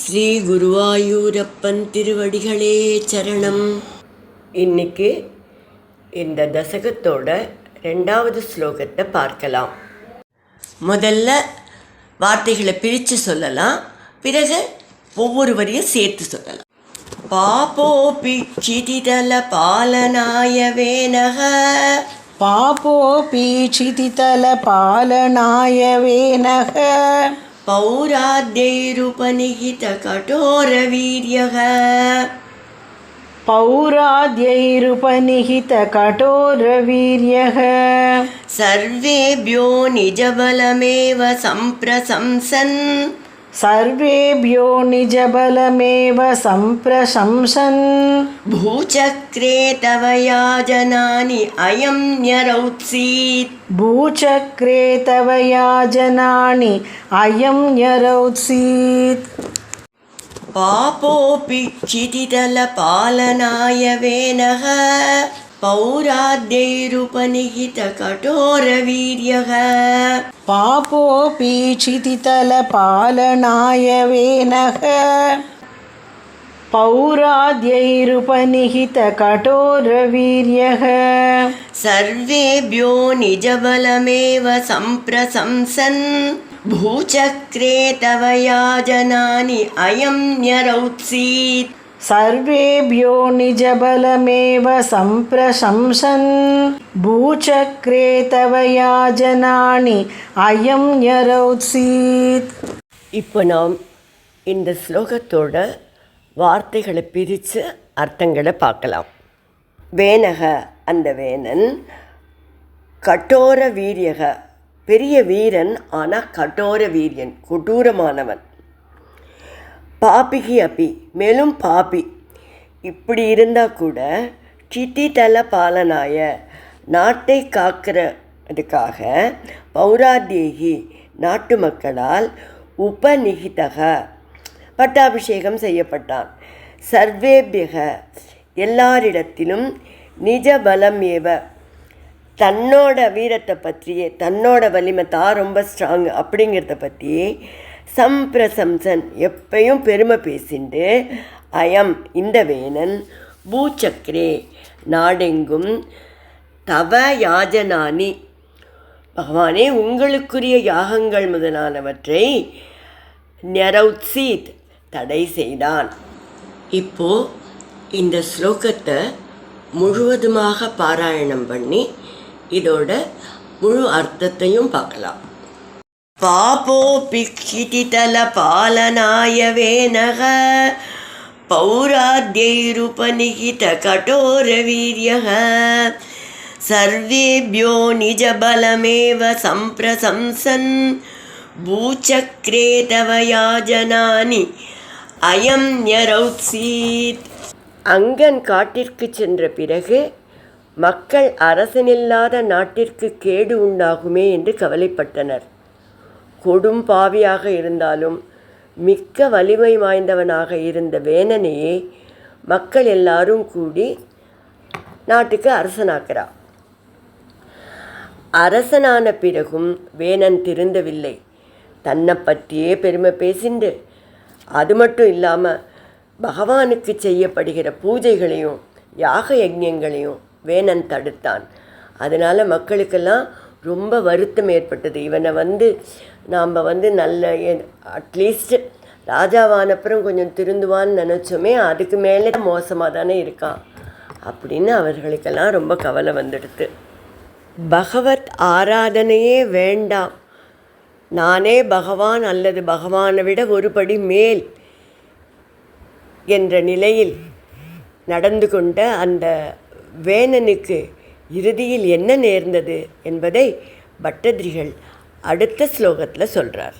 ஸ்ரீ குருவாயூரப்பன் திருவடிகளே சரணம். இன்னைக்கு இந்த தசகத்தோட 2வது ஸ்லோகத்தை பார்க்கலாம். முதல்ல வார்த்தைகளை பிரித்து சொல்லலாம், பிறகு ஒவ்வொரு வரியும் சேர்த்து சொல்லலாம். பாபோபி சிதிதல பாலனாய வேனக, பாபோபி சிதிதல பாலனாய வேனக, பௌராத்யைருபநிகித கடோரவீர்யக, பௌராத்யைருபநிகித கடோரவீர்யக, சர்வேப்யோ நிஜபலமேவ சம்பிரசம்சன், சர்வேப்யோ நிஜபலமேவ சம்பிரசம்சன், பூச்சக்ரே தவ யாஜனானி அயம் ஞரௌத்சீத், பூச்சக்ரே தவ யாஜனானி அயம் ஞரௌத்சீத். பாபோபி சிதிதல பாலனாய வேனக, பௌராத்யைருபநிகித கடோரவீர்யக, பாபோபி சிதிதல பாலனாய வேனக, பௌராத்யைருபநிகித கடோரவீர்யக, சர்வேப்யோ நிஜபலமேவ சம்பிரசம்சன், பூச்சக்ரே தவ யாஜனானி அயம் ஞரௌத்சீத், சர்வேப்யோ நிஜபலமேவ சம்பிரசம்சன், பூச்சக்ரே தவ யாஜனானி அயம் ஞரௌத்சீத். இப்போ நாம் இந்த ஸ்லோகத்தோட வார்த்தைகளை பிரித்து அர்த்தங்களை பார்க்கலாம். வேனக அந்த வேனன், கடோர வீரியக பெரிய வீரன், ஆனால் கடோர வீரியன் கொடூரமானவன், பாபிகி அப்பி மேலும் பாபி. இப்படி இருந்தால் கூட சிதிதல பாலனாய நாட்டை காக்கிறதுக்காக, பௌராத்யேகி நாட்டு மக்களால், உபநிகிதக பட்டாபிஷேகம் செய்யப்பட்டான், சர்வேபியக எல்லாரிடத்திலும், நிஜ பலம் ஏவ தன்னோட வீரத்தை பற்றியே, தன்னோட வலிமை தான் ரொம்ப ஸ்ட்ராங் அப்படிங்கிறத பற்றியே, சம்பிரசம்சன் எப்பையும் பெருமை பேசிண்டு, அயம் இந்த வேனன், பூச்சக்ரே நாடெங்கும், தவ யாஜனானி பகவானே உங்களுக்குரிய யாகங்கள் முதலானவற்றை, ஞரௌத்சீத் தடை செய்தான். இப்போ இந்த ஸ்லோகத்தை முழுவதுமாக பாராயணம் பண்ணி இதோட முழு அர்த்தத்தையும் பார்க்கலாம். பாபோபி சிதிதல பாலனாய வேனக, பௌராத்யைருபநிகித கடோரவீர்யக, சர்வேப்யோ நிஜபலமேவ சம்பிரசம்சன், பூச்சக்ரே தவ யாஜனானி அயம் ஞரௌத்சீத். அங்கன் காட்டிற்கு சென்ற பிறகு மக்கள் அரசனில்லாத நாட்டிற்கு கேடு உண்டாகுமே என்று கவலைப்பட்டனர். கொடும் பாவியாக இருந்தாலும் மிக்க வலிமை வாய்ந்தவனாக இருந்த வேனனையே மக்கள் எல்லாரும் கூடி நாட்டுக்கு அரசனாக்கிறார். அரசனான பிறகும் வேனன் திருந்தவில்லை. தன்னை பற்றியே பெருமை பேசிண்டு, அது மட்டும் இல்லாமல் பகவானுக்கு செய்யப்படுகிற பூஜைகளையும் யாக யஜ்ஞங்களையும் வேனன் தடுத்தான். அதனால் மக்களுக்கெல்லாம் ரொம்ப வருத்தம் ஏற்பட்டது. இவனை நாம் நல்ல அட்லீஸ்ட் ராஜாவானப்புறம் கொஞ்சம் திருந்துவான்னு நினச்சோமே, அதுக்கு மேலே மோசமாக தானே இருக்கான் அப்படின்னு அவர்களுக்கெல்லாம் ரொம்ப கவலை வந்துடுது. பகவத் ஆராதனையே வேண்டாம், நானே பகவான் அல்லது பகவானை விட ஒருபடி மேல் என்ற நிலையில் நடந்து கொண்ட அந்த வேனனுக்கு இறுதியில் என்ன நேர்ந்தது என்பதை பட்டதிரிகள் அடுத்த ஸ்லோகத்தில் சொல்கிறார்.